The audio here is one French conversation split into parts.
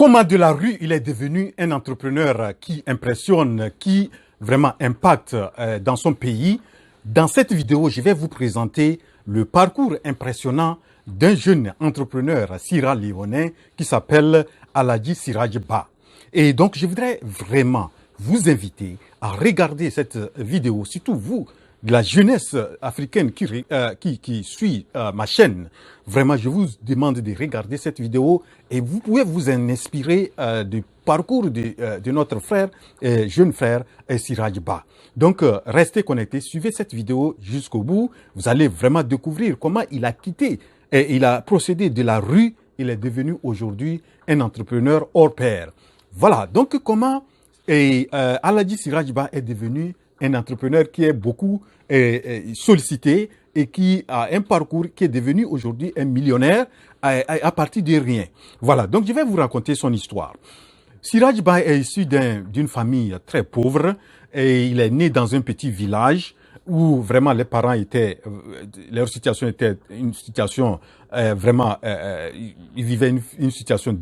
Comment de la rue, il est devenu un entrepreneur qui impressionne, qui vraiment impacte dans son pays. Dans cette vidéo, je vais vous présenter le parcours impressionnant d'un jeune entrepreneur sierra-léonais qui s'appelle Aladji Siraj Bah. Et donc, je voudrais vraiment vous inviter à regarder cette vidéo, surtout vous, de la jeunesse africaine qui suit ma chaîne. Vraiment, je vous demande de regarder cette vidéo et vous pouvez vous en inspirer du parcours de notre frère, jeune frère Siraj Bah. Donc, restez connectés, suivez cette vidéo jusqu'au bout. Vous allez vraiment découvrir comment il a quitté et il a procédé de la rue. Il est devenu aujourd'hui un entrepreneur hors pair. Voilà, donc comment Aladji Siraj Bah est devenu un entrepreneur qui est beaucoup sollicité et qui a un parcours qui est devenu aujourd'hui un millionnaire à partir de rien. Voilà, donc je vais vous raconter son histoire. Siraj Bah est issu d'une famille très pauvre et il est né dans un petit village où vraiment les parents étaient, leur situation était une situation vraiment, ils vivaient une situation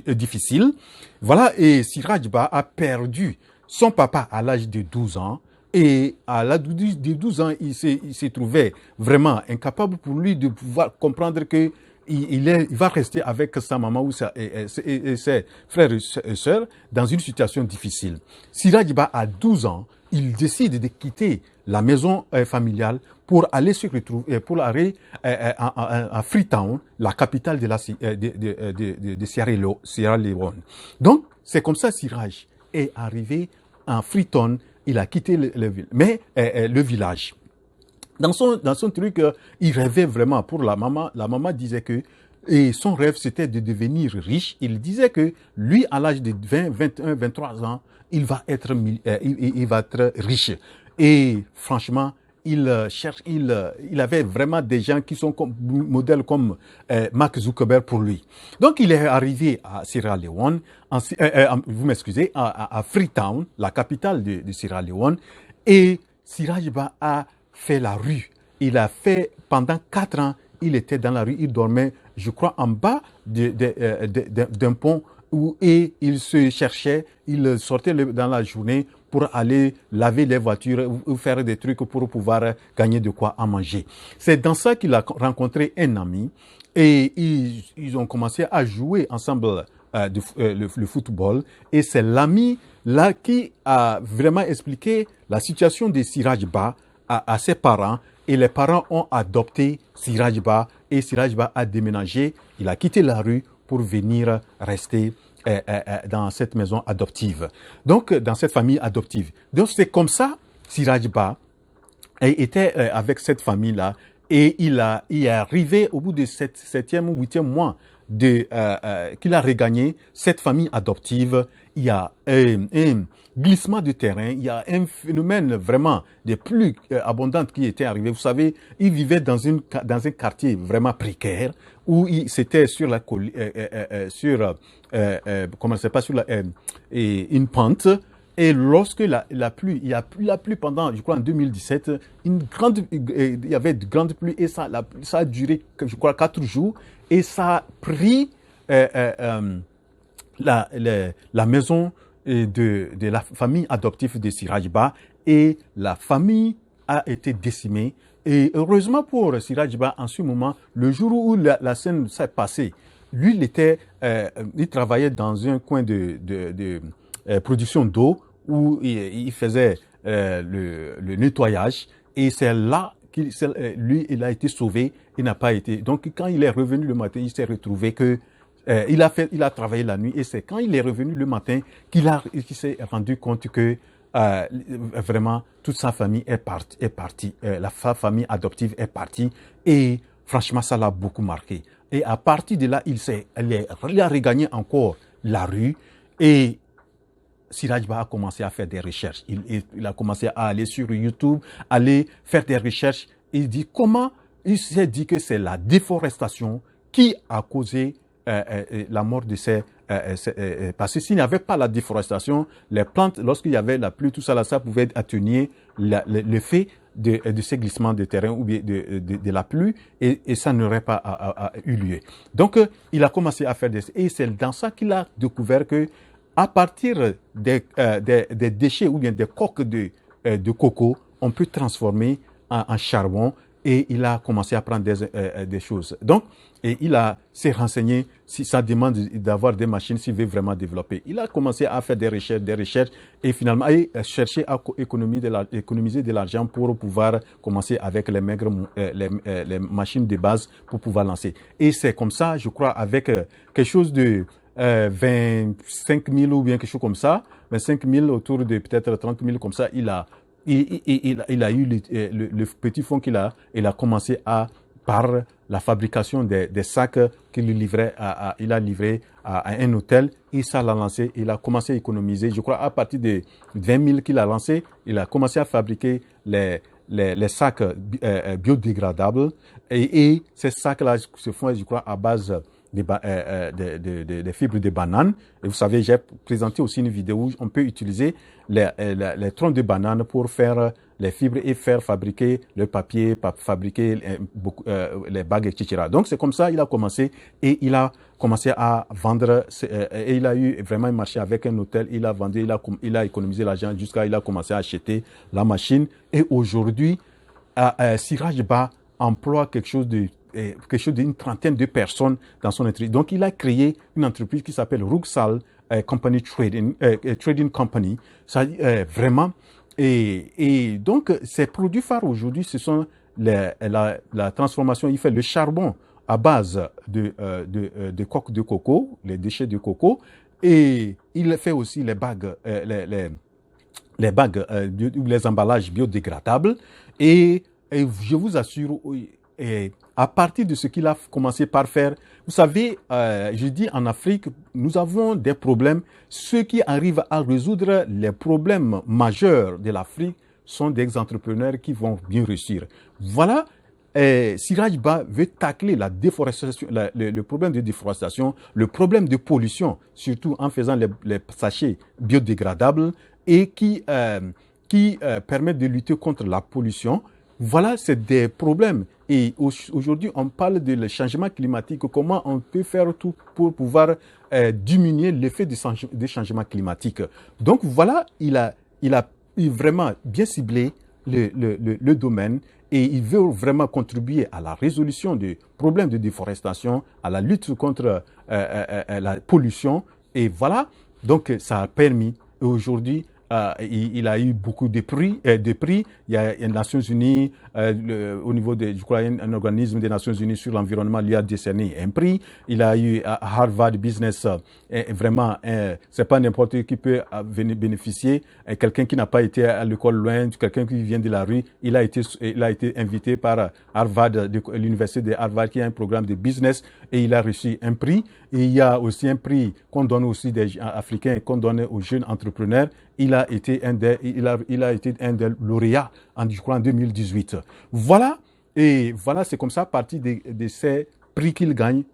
difficile. Voilà, et Siraj Bah a perdu son papa à l'âge de 12 ans. Et à l'âge de 12 ans, il s'est trouvé vraiment incapable pour lui de pouvoir comprendre que il va rester avec sa maman ou ses frères et sœurs dans une situation difficile. Siraj Bah, à 12 ans, il décide de quitter la maison familiale pour aller se retrouver, pour aller à Freetown, la capitale de Sierra Leone. Donc, c'est comme ça Siraj est arrivé à Freetown. Il a quitté le village. Dans son truc, il rêvait vraiment pour la maman. La maman disait que son rêve, c'était de devenir riche. Il disait que lui, à l'âge de 20, 21, 23 ans, il va être riche. Et franchement, il avait vraiment des gens qui sont comme modèles comme Mark Zuckerberg pour lui. Donc, il est arrivé à Sierra Leone, vous m'excusez, à Freetown, la capitale de Sierra Leone, et Siraj Bah a fait la rue. Il a fait, pendant 4 ans, il était dans la rue, il dormait, je crois, en bas d'un pont et il se cherchait, il sortait dans la journée pour aller laver les voitures ou faire des trucs pour pouvoir gagner de quoi à manger. C'est dans ça qu'il a rencontré un ami et ils ont commencé à jouer ensemble le football. Et c'est l'ami là qui a vraiment expliqué la situation de Siraj Bah à ses parents. Et les parents ont adopté Siraj Bah et Siraj Bah a déménagé. Il a quitté la rue pour venir rester dans cette maison adoptive. Donc, dans cette famille adoptive. Donc, c'est comme ça, Siraj Bah était avec cette famille-là et il est arrivé au bout de 7e ou 8e mois qu'il a regagné cette famille adoptive. Il y a un glissement de terrain, il y a un phénomène vraiment des plus abondants qui était arrivé. Vous savez, il vivait dans un quartier vraiment précaire où c'était sur la comment ça s'appelle, sur une pente. Et lorsque la pluie, il y a la pluie pendant, je crois en 2017, il y avait de grandes pluies et ça a duré, je crois, 4 jours et ça a pris la maison de la famille adoptive de Siraj Bah et la famille a été décimée. Et heureusement pour Siraj Bah, en ce moment, le jour où la scène s'est passée, lui, il travaillait dans un coin de production d'eau où il faisait le nettoyage et c'est là lui, il a été sauvé, il n'a pas été. Donc, quand il est revenu le matin, il s'est retrouvé que il a travaillé la nuit et c'est quand il est revenu le matin qu'il s'est rendu compte que vraiment toute sa famille est partie. La famille adoptive est partie et franchement, ça l'a beaucoup marqué. Et à partir de là, il a regagné encore la rue et Siraj Bah a commencé à faire des recherches. Il a commencé à aller sur YouTube, aller faire des recherches. Il s'est dit que c'est la déforestation qui a causé la mort de parce que s'il n'y avait pas la déforestation, les plantes, lorsqu'il y avait la pluie, tout ça, là, ça pouvait atténuer l'effet de ces glissements de terrain ou bien de la pluie et ça n'aurait pas eu lieu. Donc, il a commencé à faire et c'est dans ça qu'il a découvert que à partir des déchets ou bien des coques de coco, on peut transformer en charbon et il a commencé à prendre des choses. Donc, et s'est renseigné si ça demande d'avoir des machines s'il veut vraiment développer. Il a commencé à faire des recherches et finalement chercher à économiser de l'argent pour pouvoir commencer avec les les machines de base pour pouvoir lancer. Et c'est comme ça, je crois, avec quelque chose de 25 000 ou bien quelque chose comme ça, 25 000 autour de peut-être 30 000 comme ça, il a eu le petit fonds qu'il a, il a commencé par la fabrication des sacs qu'il livrait il a livré à un hôtel et ça l'a lancé, il a commencé à économiser, je crois à partir de 20 000 qu'il a lancé, il a commencé à fabriquer les sacs biodégradables et ces sacs-là se font, je crois, à base des fibres de banane. Et vous savez, j'ai présenté aussi une vidéo où on peut utiliser les troncs de banane pour faire les fibres et faire fabriquer le papier, fabriquer les bagues, etc. Donc, c'est comme ça qu'il a commencé et il a commencé à vendre et il a eu vraiment un marché avec un hôtel. Il a vendu, il a économisé l'argent jusqu'à il a commencé à acheter la machine. Et aujourd'hui, Siraj Ba emploie quelque chose d'une trentaine de personnes dans son entreprise. Donc, il a créé une entreprise qui s'appelle Rugsal Company Trading Company. Ça, vraiment. Et donc, ses produits phares aujourd'hui, ce sont la transformation. Il fait le charbon à base de coques de coco, les déchets de coco, et il fait aussi les bagues, les emballages biodégradables. Et je vous assure, à partir de ce qu'il a commencé par faire, vous savez, je dis en Afrique, nous avons des problèmes. Ceux qui arrivent à résoudre les problèmes majeurs de l'Afrique sont des entrepreneurs qui vont bien réussir. Voilà, Siraj Ba veut tacler la déforestation, le problème de déforestation, le problème de pollution, surtout en faisant les sachets biodégradables et qui permettent de lutter contre la pollution. Voilà, c'est des problèmes. Et aujourd'hui, on parle de le changement climatique, comment on peut faire tout pour pouvoir diminuer l'effet des changements climatiques. Donc voilà, il a vraiment bien ciblé le domaine et il veut vraiment contribuer à la résolution des problèmes de déforestation, à la lutte contre la pollution. Et voilà, donc ça a permis aujourd'hui. Il a eu beaucoup de prix. Il y a les Nations Unies, au niveau je crois, un organisme des Nations Unies sur l'environnement lui a décerné un prix. Il a eu Harvard Business, vraiment, c'est pas n'importe qui qui peut venir bénéficier. Quelqu'un qui n'a pas été à l'école loin, quelqu'un qui vient de la rue, il a été invité par Harvard, l'université de Harvard, qui a un programme de business, et il a reçu un prix. Et il y a aussi un prix qu'on donne aussi des Africains, qu'on donne aux jeunes entrepreneurs. Il a été un des lauréats, je crois, en 2018. Voilà, et voilà, c'est comme ça, à partir de ces prix qu'il gagne,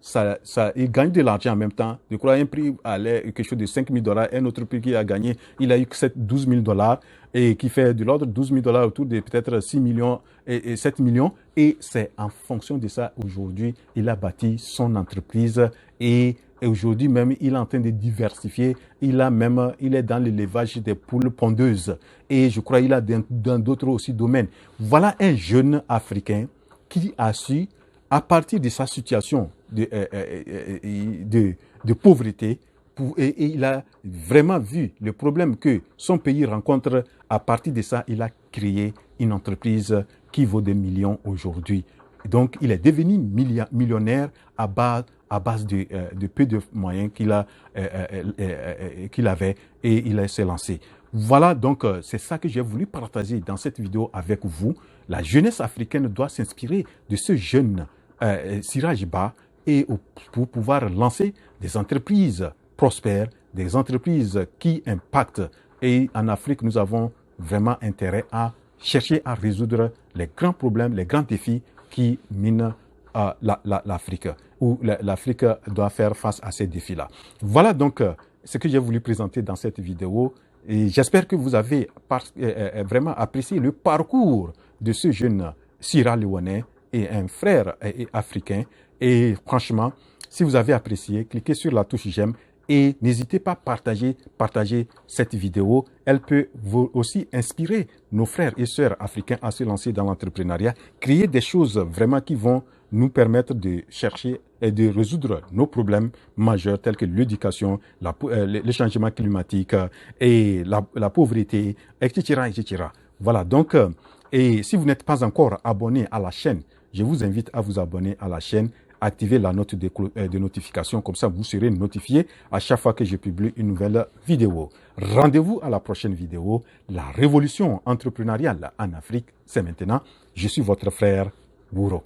il gagne de l'argent en même temps. Je crois un prix allait quelque chose de 5 000 $, un autre prix qu'il a gagné, il a eu 12 000 $, et qui fait de l'ordre 12 000 $ autour de peut-être 6 millions et 7 millions. Et c'est en fonction de ça, aujourd'hui, il a bâti son entreprise et aujourd'hui même, il est en train de diversifier. Il est dans l'élevage des poules pondeuses. Et je crois qu'il a dans d'autres aussi domaines. Voilà un jeune Africain qui a su, à partir de sa situation de pauvreté, et il a vraiment vu le problème que son pays rencontre. À partir de ça, il a créé une entreprise qui vaut des millions aujourd'hui. Donc, il est devenu millionnaire à base de peu de moyens qu'il avait et il s'est lancé. Voilà, donc c'est ça que j'ai voulu partager dans cette vidéo avec vous. La jeunesse africaine doit s'inspirer de ce jeune Siraj Ba et pour pouvoir lancer des entreprises prospères, des entreprises qui impactent. Et en Afrique, nous avons vraiment intérêt à chercher à résoudre les grands problèmes, les grands défis qui minent l'Afrique, où l'Afrique doit faire face à ces défis-là. Voilà donc ce que j'ai voulu présenter dans cette vidéo. Et j'espère que vous avez vraiment apprécié le parcours de ce jeune Sierra-Léonais et un frère africain. Et franchement, si vous avez apprécié, cliquez sur la touche j'aime et n'hésitez pas à partager cette vidéo. Elle peut vous aussi inspirer nos frères et sœurs africains à se lancer dans l'entrepreneuriat, créer des choses vraiment qui vont nous permettre de chercher et de résoudre nos problèmes majeurs tels que l'éducation, le changement climatique et la pauvreté, etc., etc. Voilà, donc, et si vous n'êtes pas encore abonné à la chaîne, je vous invite à vous abonner à la chaîne, activer la note de notification, comme ça vous serez notifié à chaque fois que je publie une nouvelle vidéo. Rendez-vous à la prochaine vidéo. La révolution entrepreneuriale en Afrique, c'est maintenant. Je suis votre frère Bouro.